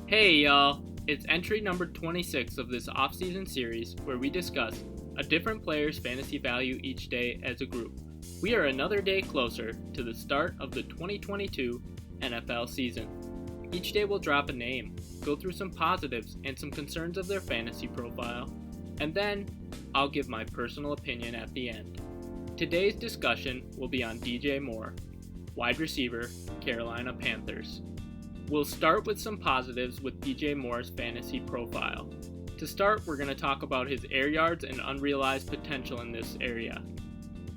Hey y'all, it's entry number 26 of this offseason series where we discuss a different player's fantasy value each day as a group. We are another day closer to the start of the 2022 NFL season. Each day we'll drop a name, go through some positives and some concerns of their fantasy profile, and then I'll give my personal opinion at the end. Today's discussion will be on DJ Moore, wide receiver, Carolina Panthers. We'll start with some positives with DJ Moore's fantasy profile. To start, we're going to talk about his air yards and unrealized potential in this area.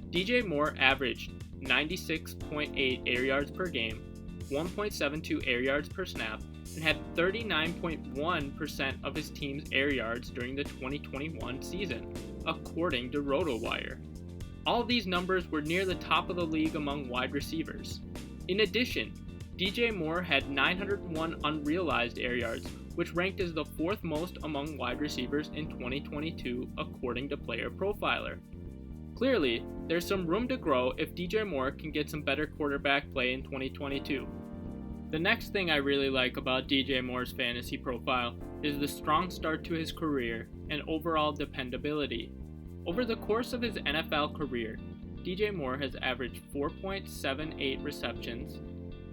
DJ Moore averaged 96.8 air yards per game, 1.72 air yards per snap, and had 39.1% of his team's air yards during the 2021 season, according to RotoWire. All these numbers were near the top of the league among wide receivers. In addition, DJ Moore had 901 unrealized air yards, which ranked as the fourth most among wide receivers in 2022 according to Player Profiler. Clearly, there's some room to grow if DJ Moore can get some better quarterback play in 2022. The next thing I really like about DJ Moore's fantasy profile is the strong start to his career and overall dependability. Over the course of his NFL career, DJ Moore has averaged 4.78 receptions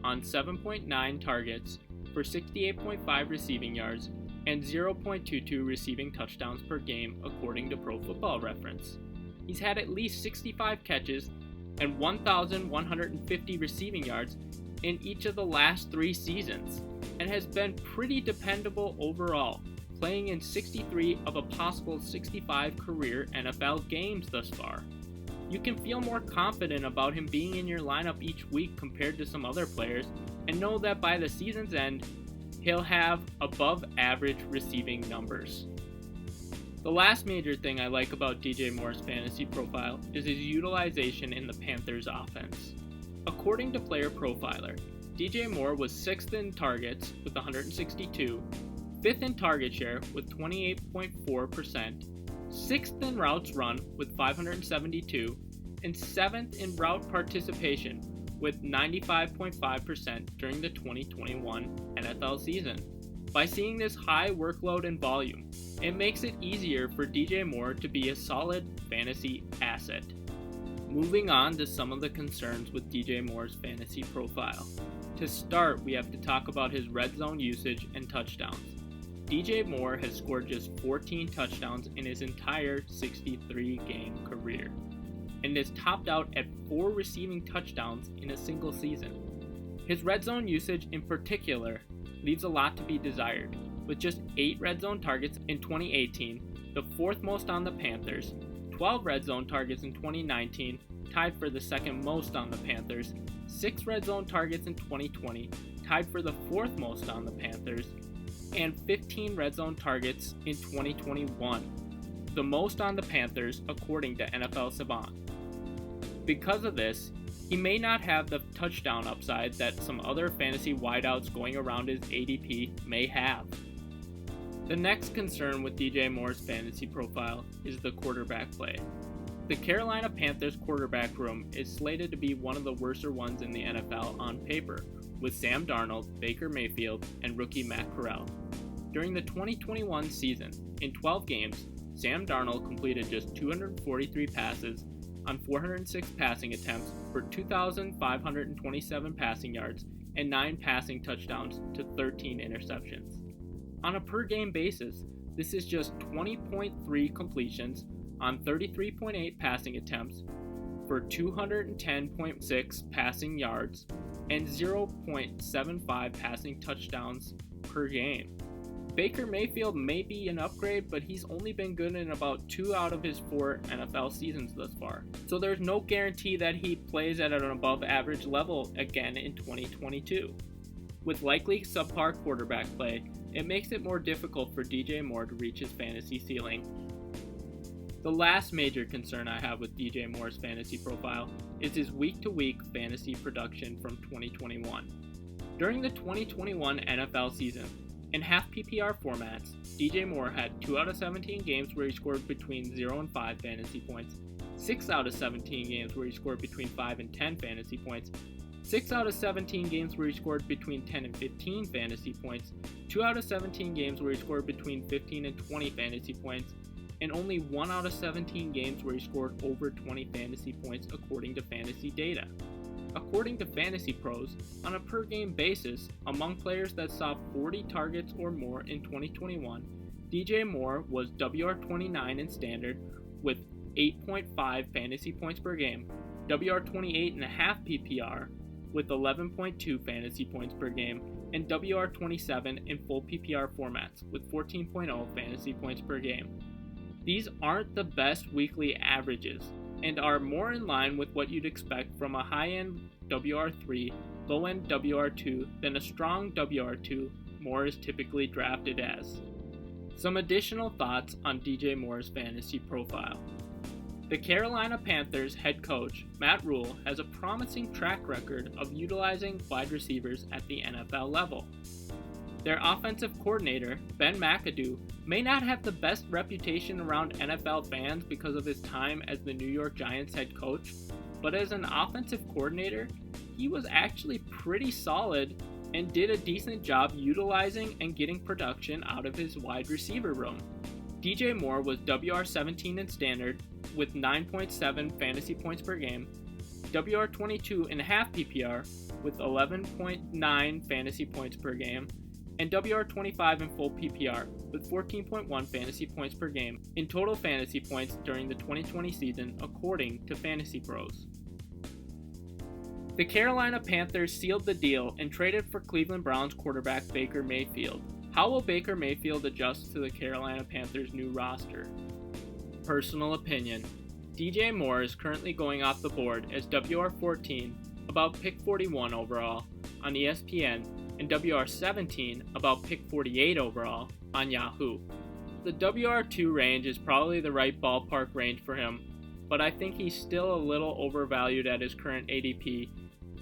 on 7.9 targets for 68.5 receiving yards and 0.22 receiving touchdowns per game according to Pro Football Reference. He's had at least 65 catches and 1,150 receiving yards in each of the last 3 seasons and has been pretty dependable overall, playing in 63 of a possible 65 career NFL games thus far. You can feel more confident about him being in your lineup each week compared to some other players, and know that by the season's end, he'll have above average receiving numbers. The last major thing I like about DJ Moore's fantasy profile is his utilization in the Panthers offense. According to Player Profiler, DJ Moore was 6th in targets with 162, 5th in target share with 28.4%, 6th in routes run with 572, and 7th in route participation with 95.5% during the 2021 NFL season. By seeing this high workload and volume, it makes it easier for DJ Moore to be a solid fantasy asset. Moving on to some of the concerns with DJ Moore's fantasy profile. To start, we have to talk about his red zone usage and touchdowns. DJ Moore has scored just 14 touchdowns in his entire 63-game career, and is topped out at 4 receiving touchdowns in a single season. His red zone usage in particular leaves a lot to be desired, with just 8 red zone targets in 2018, the 4th most on the Panthers, 12 red zone targets in 2019, tied for the 2nd most on the Panthers, 6 red zone targets in 2020, tied for the 4th most on the Panthers, and 15 red zone targets in 2021, the most on the Panthers according to NFL Savant. Because of this, he may not have the touchdown upside that some other fantasy wideouts going around his ADP may have. The next concern with DJ Moore's fantasy profile is the quarterback play. The Carolina Panthers quarterback room is slated to be one of the worser ones in the NFL on paper, with Sam Darnold, Baker Mayfield, and rookie Matt Corral. During the 2021 season, in 12 games, Sam Darnold completed just 243 passes on 406 passing attempts for 2,527 passing yards and 9 passing touchdowns to 13 interceptions. On a per-game basis, this is just 20.3 completions on 33.8 passing attempts for 210.6 passing yards and 0.75 passing touchdowns per game. Baker Mayfield may be an upgrade, but he's only been good in about 2 out of his 4 NFL seasons thus far. So there's no guarantee that he plays at an above average level again in 2022. With likely subpar quarterback play, it makes it more difficult for DJ Moore to reach his fantasy ceiling. The last major concern I have with DJ Moore's fantasy profile is his week-to-week fantasy production from 2021. During the 2021 NFL season, in half PPR formats, DJ Moore had 2 out of 17 games where he scored between 0 and 5 fantasy points, 6 out of 17 games where he scored between 5 and 10 fantasy points, 6 out of 17 games where he scored between 10 and 15 fantasy points, 2 out of 17 games where he scored between 15 and 20 fantasy points, and only 1 out of 17 games where he scored over 20 fantasy points according to fantasy data. According to Fantasy Pros, on a per-game basis, among players that saw 40 targets or more in 2021, DJ Moore was WR29 in standard with 8.5 fantasy points per game, WR28.5 PPR with 11.2 fantasy points per game, and WR27 in full PPR formats with 14.0 fantasy points per game. These aren't the best weekly averages and are more in line with what you'd expect from a high-end WR3, low-end WR2 than a strong WR2 Moore is typically drafted as. Some additional thoughts on DJ Moore's fantasy profile. The Carolina Panthers head coach, Matt Rule, has a promising track record of utilizing wide receivers at the NFL level. Their offensive coordinator, Ben McAdoo, may not have the best reputation around NFL fans because of his time as the New York Giants head coach, but as an offensive coordinator, he was actually pretty solid and did a decent job utilizing and getting production out of his wide receiver room. DJ Moore was WR17 in standard with 9.7 fantasy points per game, WR22.5 PPR with 11.9 fantasy points per game, and WR25 in full PPR with 14.1 fantasy points per game in total fantasy points during the 2020 season according to Fantasy Pros. The Carolina Panthers sealed the deal and traded for Cleveland Browns quarterback Baker Mayfield. How will Baker Mayfield adjust to the Carolina Panthers' new roster? Personal opinion. DJ Moore is currently going off the board as WR14, about pick 41 overall, on ESPN, and WR17, about pick 48 overall, on Yahoo. The WR2 range is probably the right ballpark range for him, but I think he's still a little overvalued at his current ADP,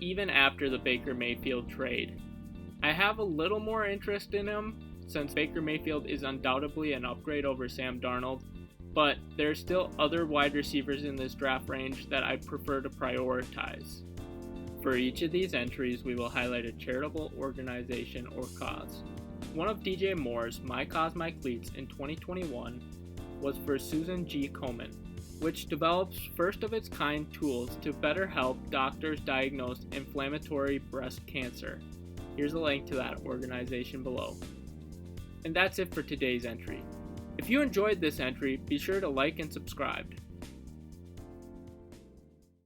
even after the Baker Mayfield trade. I have a little more interest in him, since Baker Mayfield is undoubtedly an upgrade over Sam Darnold, but there are still other wide receivers in this draft range that I prefer to prioritize. For each of these entries, we will highlight a charitable organization or cause. One of DJ Moore's My Cause, My Cleats in 2021 was for Susan G Komen, which develops first-of-its-kind tools to better help doctors diagnose inflammatory breast cancer. Here's a link to that organization below. And that's it for today's entry. If you enjoyed this entry, be sure to like and subscribe.